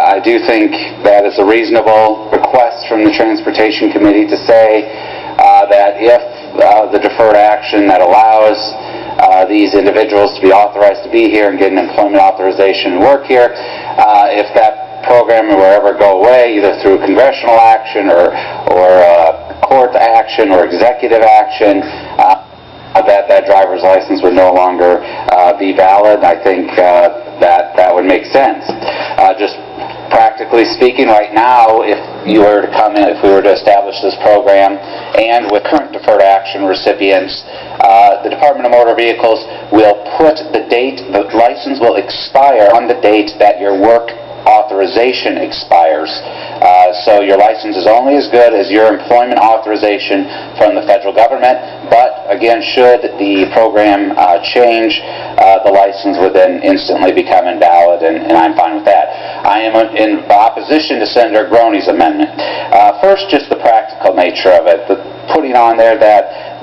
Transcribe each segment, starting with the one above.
I do think that is a reasonable request from the Transportation Committee to say that if the deferred action that allows these individuals to be authorized to be here and get an employment authorization and work here, if that program will ever go away, either through congressional action or court action or executive action, that driver's license would no longer be valid. I think that would make sense. Just practically speaking, right now, if you were to come in, if we were to establish this program, and with current deferred action recipients, the Department of Motor Vehicles will put the date, the license will expire on the date that your work authorization expires. So your license is only as good as your employment authorization from the federal government, but again, should the program change, the license would then instantly become invalid, and I'm fine with that. I am in opposition to Senator Groene's amendment. First, just the practical nature of it. Putting on there that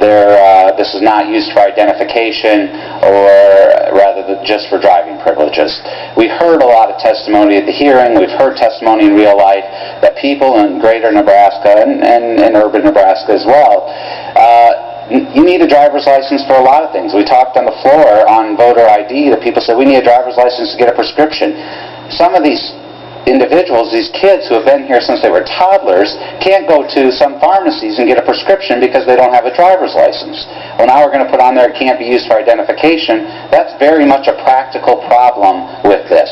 this is not used for identification, or rather just for driving privileges. We heard a lot of testimony at the hearing. We've heard testimony in real life that people in greater Nebraska and urban Nebraska as well, you need a driver's license for a lot of things. We talked on the floor on voter ID that people said we need a driver's license to get a prescription. Some of these individuals, these kids who have been here since they were toddlers, can't go to some pharmacies and get a prescription because they don't have a driver's license. Well, now we're going to put on there it can't be used for identification. That's very much a practical problem with this.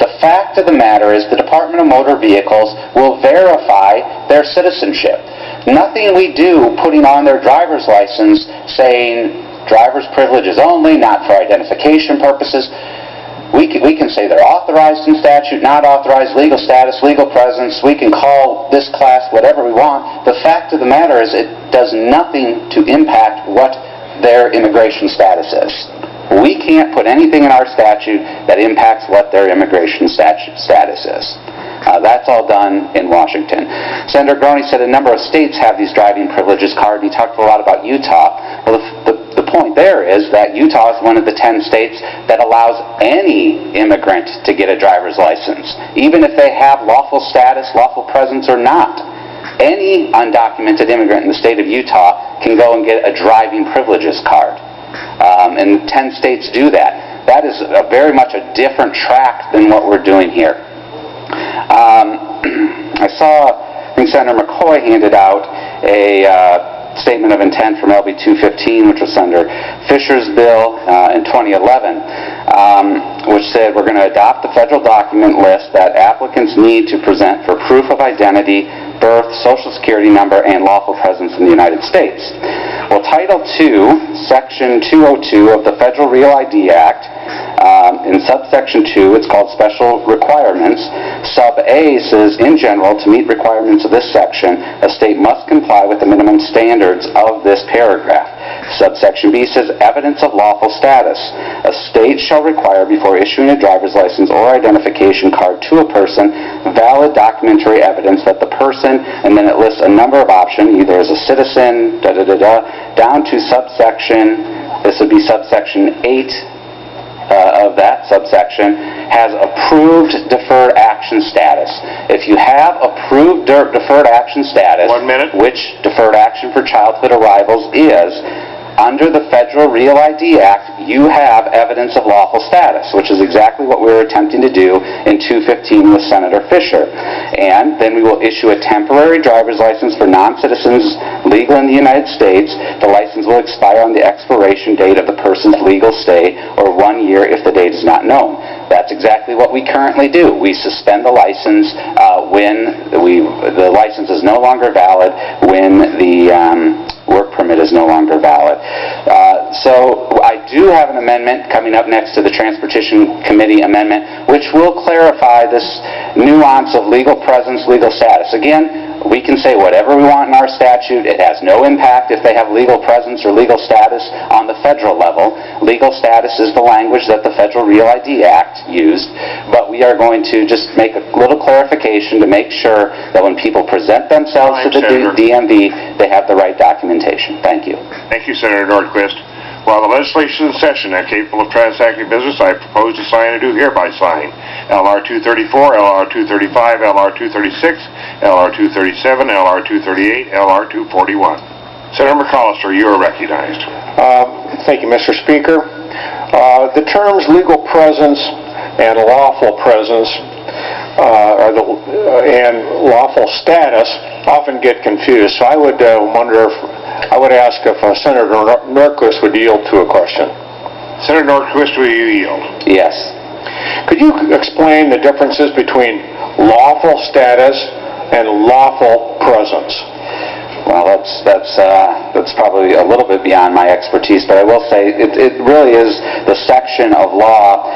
The fact of the matter is the Department of Motor Vehicles will verify their citizenship. Nothing we do putting on their driver's license saying driver's privileges only, not for identification purposes. We can say they're authorized in statute, not authorized, legal status, legal presence. We can call this class whatever we want. The fact of the matter is it does nothing to impact what their immigration status is. We can't put anything in our statute that impacts what their immigration status is. That's all done in Washington. Senator Groene said a number of states have these driving privileges card, and he talked a lot about Utah. Well, the point there is that Utah is one of the 10 states that allows any immigrant to get a driver's license, even if they have lawful status, lawful presence, or not. Any undocumented immigrant in the state of Utah can go and get a driving privileges card. And 10 states do that. That is very much a different track than what we're doing here. I think Senator McCoy handed out a statement of intent from LB 215, which was Senator Fisher's bill in 2011, which said we're going to adopt the federal document list that applicants need to present for proof of identity, birth, social security number, and lawful presence in the United States. Well, Title II, Section 202 of the Federal Real ID Act, in subsection 2, it's called Special Requirements. Sub A says, in general, to meet requirements of this section, a state must comply with the minimum standards of this paragraph. Subsection B says, evidence of lawful status. A state shall require, before issuing a driver's license or identification card to a person, valid documentary evidence that the person, and then it lists a number of options, either as a citizen, down to subsection, this would be subsection 8, of that subsection, has approved deferred action status. If you have approved deferred action status, 1 minute, which deferred action for childhood arrivals is, under the Federal Real ID Act, you have evidence of lawful status, which is exactly what we were attempting to do in 215 with Senator Fisher. And then we will issue a temporary driver's license for non-citizens legal in the United States. The license will expire on the expiration date of the person's legal stay, or 1 year if the date is not known. That's exactly what we currently do. We suspend the license when the license is no longer valid, when the work permit is no longer valid. So I do have an amendment coming up next to the Transportation Committee amendment, which will clarify this nuance of legal presence, legal status. Again, we can say whatever we want in our statute. It has no impact if they have legal presence or legal status on the federal level. Legal status is the language that the Federal Real ID Act used, but we are going to just make a little clarification to make sure that when people present themselves to the DMV, they have the right documentation. Thank you. Thank you, Senator Nordquist. While the legislation is in session and capable of transacting business, I propose to sign and do hereby sign LR 234, LR 235, LR 236, LR 237, LR 238, LR 241. Senator McCollister, you are recognized. Thank you, Mr. Speaker. The terms legal presence and lawful presence and lawful status often get confused. So I would I would ask if Senator Nordquist would yield to a question. Senator Nordquist, will you yield? Yes. Could you explain the differences between lawful status and lawful presence? Well, that's probably a little bit beyond my expertise, but I will say it really is the section of law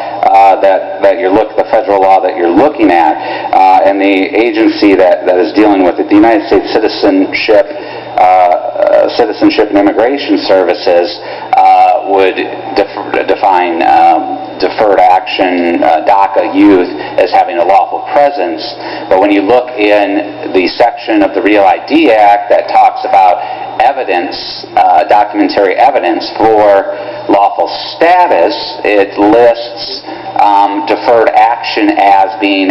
that you're the federal law that you're looking at, and the agency that is dealing with it, the United States Citizenship and Immigration Services, would define deferred action DACA youth as having a lawful presence. But when you look in the section of the Real ID Act that talks about evidence, documentary evidence for lawful status, it lists deferred action as being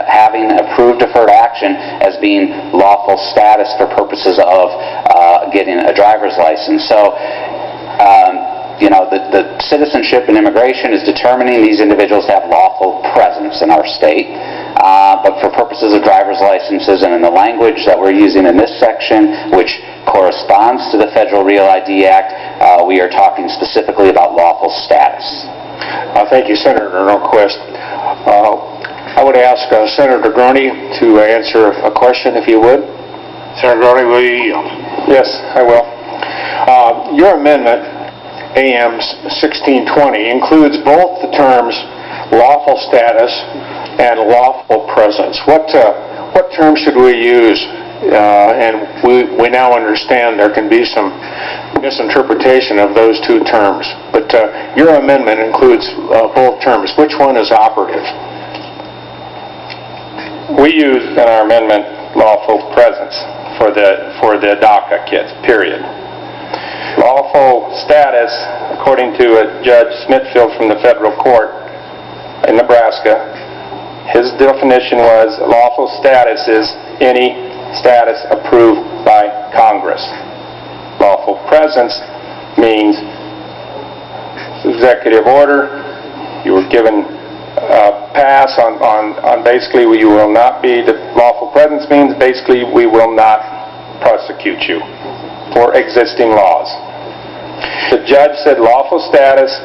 having approved deferred action as being lawful status for purposes of getting a driver's license. So the Citizenship and Immigration is determining these individuals to have lawful presence in our state. But for purposes of driver's licenses and in the language that we're using in this section, which corresponds to the Federal Real ID Act, we are talking specifically about lawful status. Thank you, Senator Nordquist. I would ask Senator Groene to answer a question, if you would. Senator Groene, will you yield? Yes, I will. Your amendment, AM 1620, includes both the terms lawful status and lawful presence. What terms should we use? And we now understand there can be some misinterpretation of those two terms. But your amendment includes both terms. Which one is operative? We use in our amendment lawful presence for the DACA kids, period. Lawful status, according to Judge Smithfield from the federal court in Nebraska, his definition was lawful status is any status approved by Congress. Lawful presence means executive order. You were given a pass on basically you will not be, the lawful presence means basically we will not prosecute you for existing laws. The judge said lawful status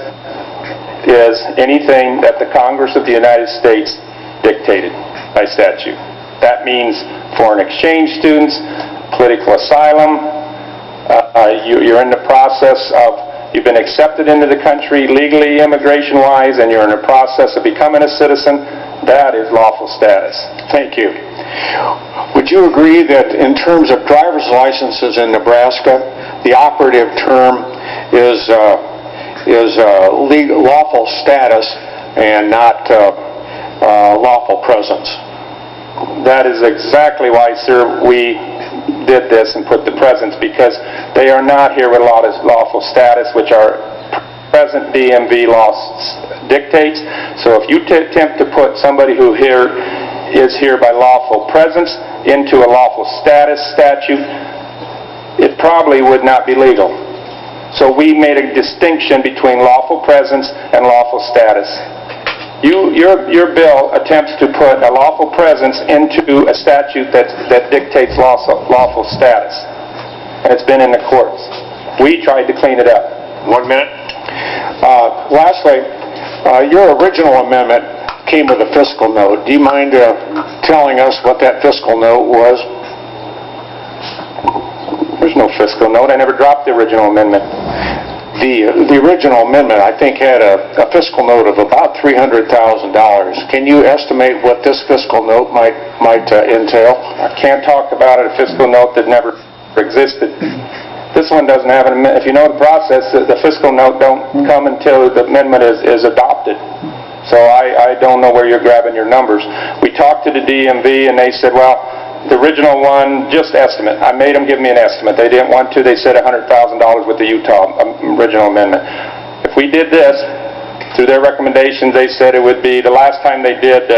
is anything that the Congress of the United States dictated by statute. That means foreign exchange students, political asylum, you're in the process of, you've been accepted into the country legally, immigration-wise, and you're in the process of becoming a citizen. That is lawful status. Thank you. Would you agree that in terms of driver's licenses in Nebraska, the operative term is lawful status and not lawful presence? That is exactly why, sir, we did this and put the presence, because they are not here with lawful status, which our present DMV law dictates. So if you attempt to put somebody who is here by lawful presence into a lawful status statute, it probably would not be legal. So we made a distinction between lawful presence and lawful status. Your bill attempts to put a lawful presence into a statute that dictates lawful status, and it's been in the courts. We tried to clean it up. 1 minute. Lastly, your original amendment came with a fiscal note. Do you mind telling us what that fiscal note was? There's no fiscal note. I never dropped the original amendment. The original amendment, I think, had a fiscal note of about $300,000. Can you estimate what this fiscal note might entail? I can't talk about a fiscal note that never existed. This one doesn't have an amendment. If you know the process, the fiscal note don't come until the amendment is adopted. So I don't know where you're grabbing your numbers. We talked to the DMV, and they said, well, The original one, just estimate. I made them give me an estimate. They didn't want to. They said $100,000 with the Utah original amendment. If we did this, through their recommendations, they said it would be, the last time they did